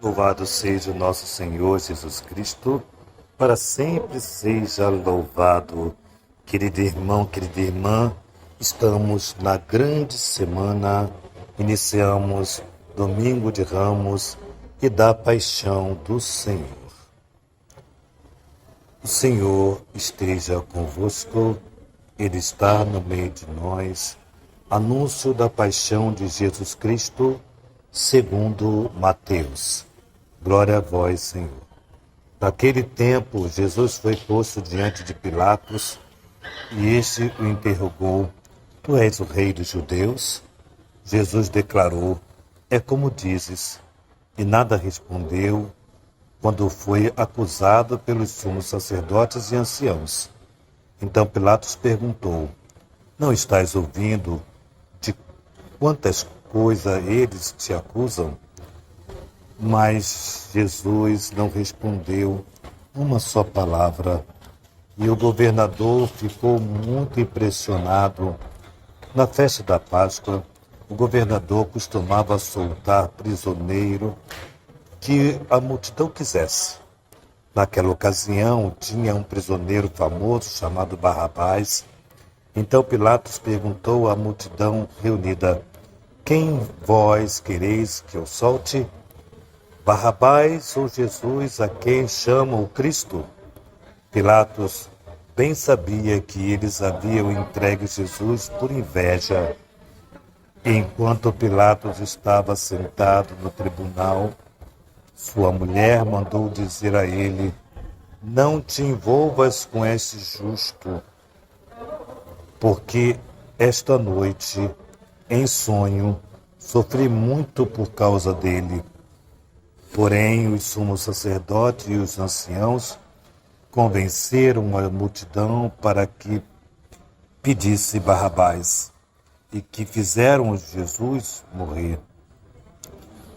Louvado seja o nosso Senhor Jesus Cristo, para sempre seja louvado. Querido irmão, querida irmã, estamos na grande semana, iniciamos Domingo de Ramos e da Paixão do Senhor. O Senhor esteja convosco, Ele está no meio de nós. Anúncio da Paixão de Jesus Cristo, segundo Mateus. Glória a vós, Senhor. Naquele tempo, Jesus foi posto diante de Pilatos, e este o interrogou: Tu és o rei dos judeus? Jesus declarou: É como dizes. E nada respondeu quando foi acusado pelos sumos sacerdotes e anciãos. Então Pilatos perguntou: Não estás ouvindo de quantas coisas eles te acusam? Mas Jesus não respondeu uma só palavra. E o governador ficou muito impressionado. Na festa da Páscoa, o governador costumava soltar prisioneiro que a multidão quisesse. Naquela ocasião, tinha um prisioneiro famoso chamado Barrabás. Então Pilatos perguntou à multidão reunida: Quem vós quereis que eu solte? Barrabás ou Jesus, a quem chamam o Cristo? Pilatos bem sabia que eles haviam entregue Jesus por inveja. Enquanto Pilatos estava sentado no tribunal, sua mulher mandou dizer a ele: Não te envolvas com este justo, porque esta noite, em sonho, sofri muito por causa dele. Porém, os sumos sacerdotes e os anciãos convenceram a multidão para que pedisse Barrabás e que fizeram Jesus morrer.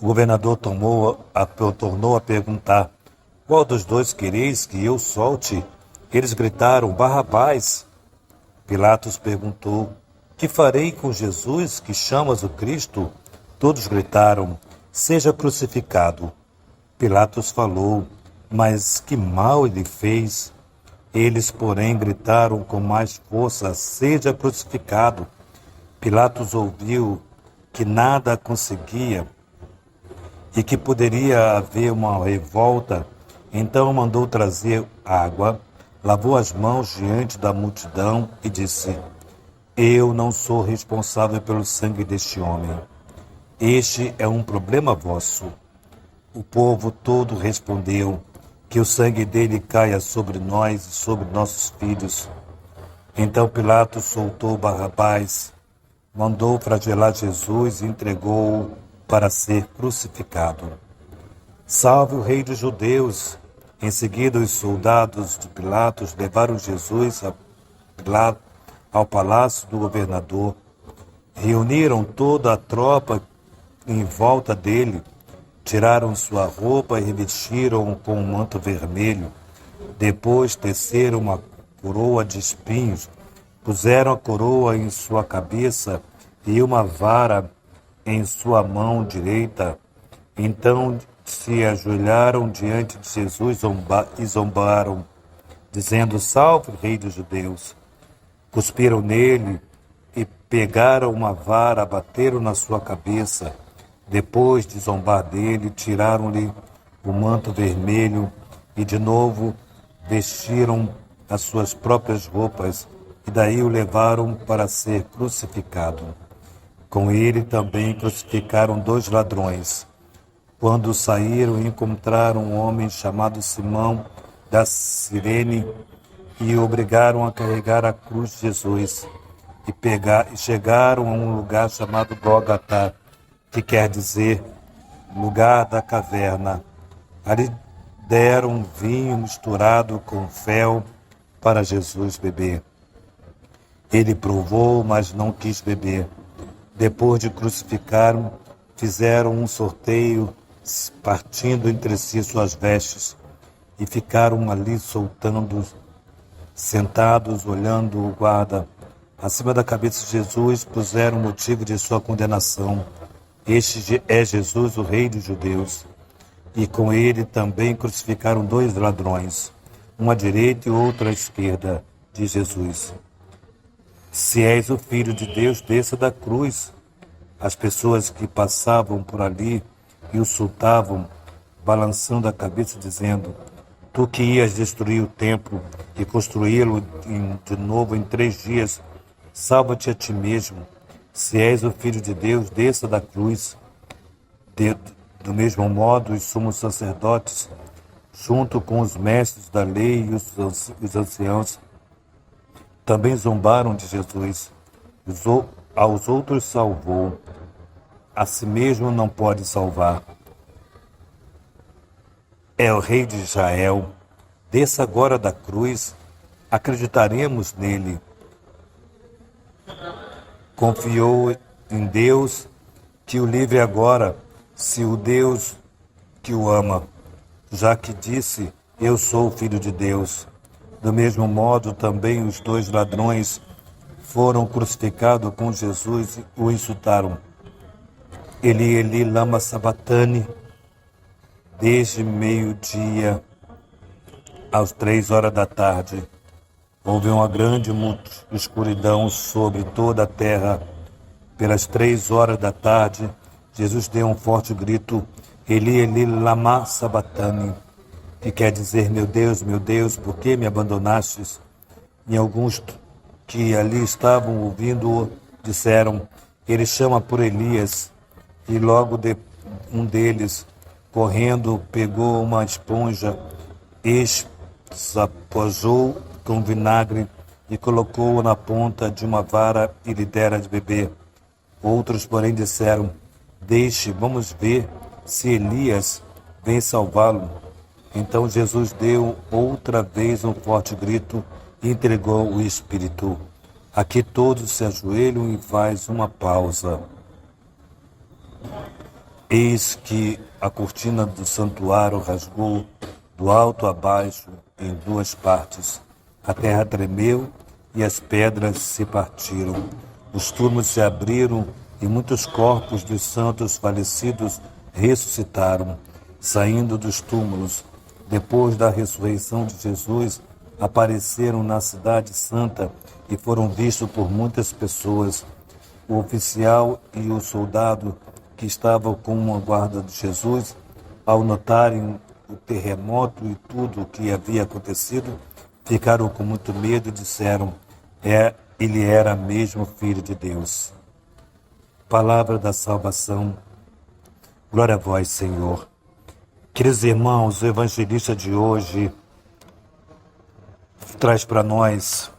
O governador tornou a perguntar: Qual dos dois quereis que eu solte? Eles gritaram: Barrabás. Pilatos perguntou: Que farei com Jesus, que chamas o Cristo? Todos gritaram: Seja crucificado. Pilatos falou: Mas que mal ele fez? Eles, porém, gritaram com mais força: Seja crucificado. Pilatos ouviu que nada conseguia e que poderia haver uma revolta. Então mandou trazer água, lavou as mãos diante da multidão e disse: Eu não sou responsável pelo sangue deste homem. Este é um problema vosso. O povo todo respondeu: Que o sangue dele caia sobre nós e sobre nossos filhos. Então Pilatos soltou Barrabás, mandou flagelar Jesus e entregou-o para ser crucificado. Salve o rei dos judeus! Em seguida, os soldados de Pilatos levaram Jesus ao palácio do governador. Reuniram toda a tropa em volta dele, tiraram sua roupa e revestiram-o com um manto vermelho. Depois teceram uma coroa de espinhos, puseram a coroa em sua cabeça e uma vara em sua mão direita. Então se ajoelharam diante de Jesus e zombaram, dizendo: Salve, rei dos judeus! Cuspiram nele e pegaram uma vara, bateram na sua cabeça. Depois de zombar dele, tiraram-lhe o manto vermelho e de novo vestiram as suas próprias roupas e daí o levaram para ser crucificado. Com ele também crucificaram 2 ladrões. Quando saíram, encontraram um homem chamado Simão da Cirene e o obrigaram a carregar a cruz de Jesus. E chegaram a um lugar chamado Gólgota, que quer dizer lugar da caverna. Ali deram vinho misturado com fel para Jesus beber. Ele provou, mas não quis beber. Depois de crucificaram, fizeram um sorteio, partindo entre si suas vestes, e ficaram ali sentados, olhando o guarda. Acima da cabeça de Jesus puseram o motivo de sua condenação: Este é Jesus, o rei dos judeus. E com ele também crucificaram dois ladrões, um à direita e outro à esquerda de Jesus. Se és o Filho de Deus, desça da cruz. As pessoas que passavam por ali e o insultavam, balançando a cabeça, dizendo: Tu que ias destruir o templo e construí-lo de novo em 3 dias, salva-te a ti mesmo. Se és o Filho de Deus, desça da cruz. Do mesmo modo, os sumos sacerdotes, junto com os mestres da lei e os anciãos, também zombaram de Jesus. Aos outros salvou, a si mesmo não pode salvar. É o Rei de Israel. Desça agora da cruz, acreditaremos nele. Confiou em Deus que o livre agora, se o Deus que o ama, já que disse: Eu sou o Filho de Deus. Do mesmo modo, também os dois ladrões foram crucificados com Jesus e o insultaram. Eli, Eli, lama sabatani. Desde meio-dia às 3 horas da tarde, houve uma grande escuridão sobre toda a terra. Pelas 3 horas da tarde, Jesus deu um forte grito: Eli, Eli, lama sabatani, que quer dizer: meu Deus, por que me abandonastes? E alguns que ali estavam ouvindo-o disseram: ele chama por Elias. E logo um deles, correndo, pegou uma esponja, espojou com vinagre e colocou-o na ponta de uma vara e lhe dera de beber. Outros, porém, disseram: Deixe, vamos ver se Elias vem salvá-lo. Então Jesus deu outra vez um forte grito e entregou o Espírito. Aqui todos se ajoelham e faz uma pausa. Eis que a cortina do santuário rasgou do alto a baixo em 2 partes. A terra tremeu e as pedras se partiram. Os túmulos se abriram e muitos corpos dos santos falecidos ressuscitaram, saindo dos túmulos. Depois da ressurreição de Jesus, apareceram na cidade santa e foram vistos por muitas pessoas. O oficial e o soldado que estavam com a guarda de Jesus, ao notarem o terremoto e tudo o que havia acontecido, ficaram com muito medo e disseram: ele era mesmo Filho de Deus. Palavra da salvação. Glória a vós, Senhor. Queridos irmãos, o evangelista de hoje traz para nós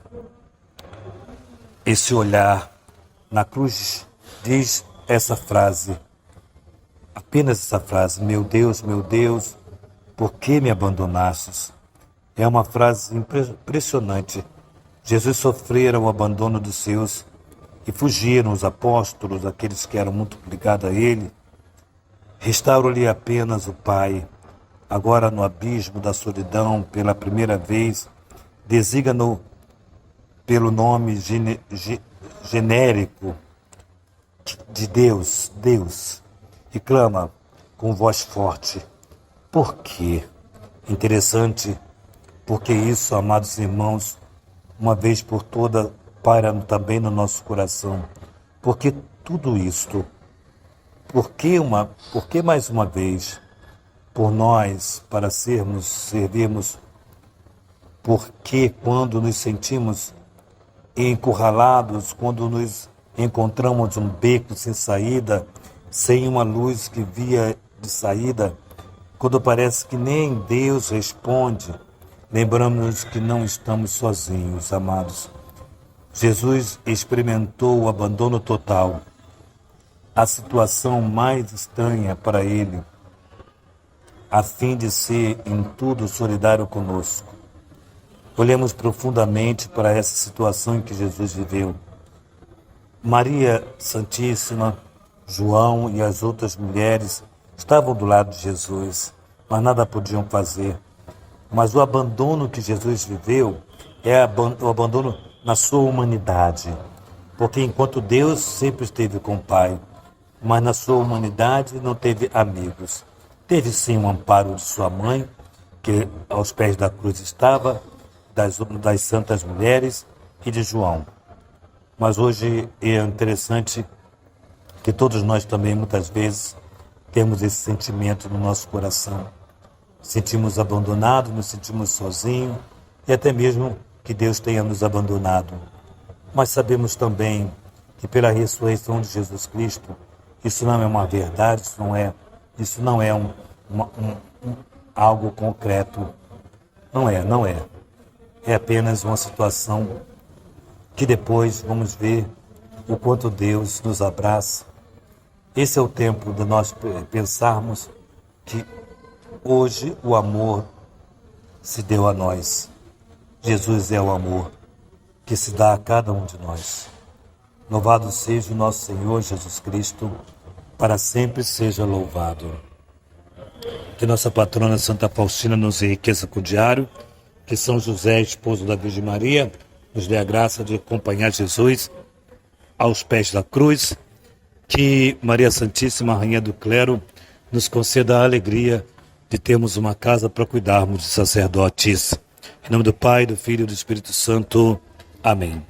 esse olhar. Na cruz diz essa frase, apenas essa frase: meu Deus, por que me abandonastes? É uma frase impressionante. Jesus sofrera o abandono dos seus e fugiram os apóstolos, aqueles que eram muito ligados a ele. Restaurou-lhe apenas o Pai. Agora, no abismo da solidão, pela primeira vez, designa-no pelo nome genérico de Deus, e clama com voz forte: por quê? Interessante, porque isso, amados irmãos, uma vez por toda, paira também no nosso coração. Porque tudo isto, por que mais uma vez, por nós, para servirmos, porque quando nos sentimos encurralados, quando nos encontramos um beco sem saída, sem uma luz que via de saída, quando parece que nem Deus responde, lembramos que não estamos sozinhos, amados. Jesus experimentou o abandono total, a situação mais estranha para ele, a fim de ser em tudo solidário conosco. Olhemos profundamente para essa situação em que Jesus viveu. Maria Santíssima, João e as outras mulheres estavam do lado de Jesus, mas nada podiam fazer. Mas o abandono que Jesus viveu é o abandono na sua humanidade. Porque enquanto Deus sempre esteve com o Pai, mas na sua humanidade não teve amigos. Teve sim um amparo de sua mãe, que aos pés da cruz estava, das santas mulheres e de João. Mas hoje é interessante que todos nós também, muitas vezes, temos esse sentimento no nosso coração. Sentimos abandonados, nos sentimos sozinhos e até mesmo que Deus tenha nos abandonado. Mas sabemos também que pela ressurreição de Jesus Cristo, isso não é uma verdade, isso não é algo concreto. Não é. É apenas uma situação que depois vamos ver o quanto Deus nos abraça. Esse é o tempo de nós pensarmos que hoje o amor se deu a nós. Jesus é o amor que se dá a cada um de nós. Louvado seja o nosso Senhor Jesus Cristo, para sempre seja louvado. Que nossa patrona Santa Faustina nos enriqueça com o diário, que São José, esposo da Virgem Maria, nos dê a graça de acompanhar Jesus aos pés da cruz, que Maria Santíssima, Rainha do Clero, nos conceda a alegria de termos uma casa para cuidarmos de sacerdotes. Em nome do Pai, do Filho e do Espírito Santo. Amém.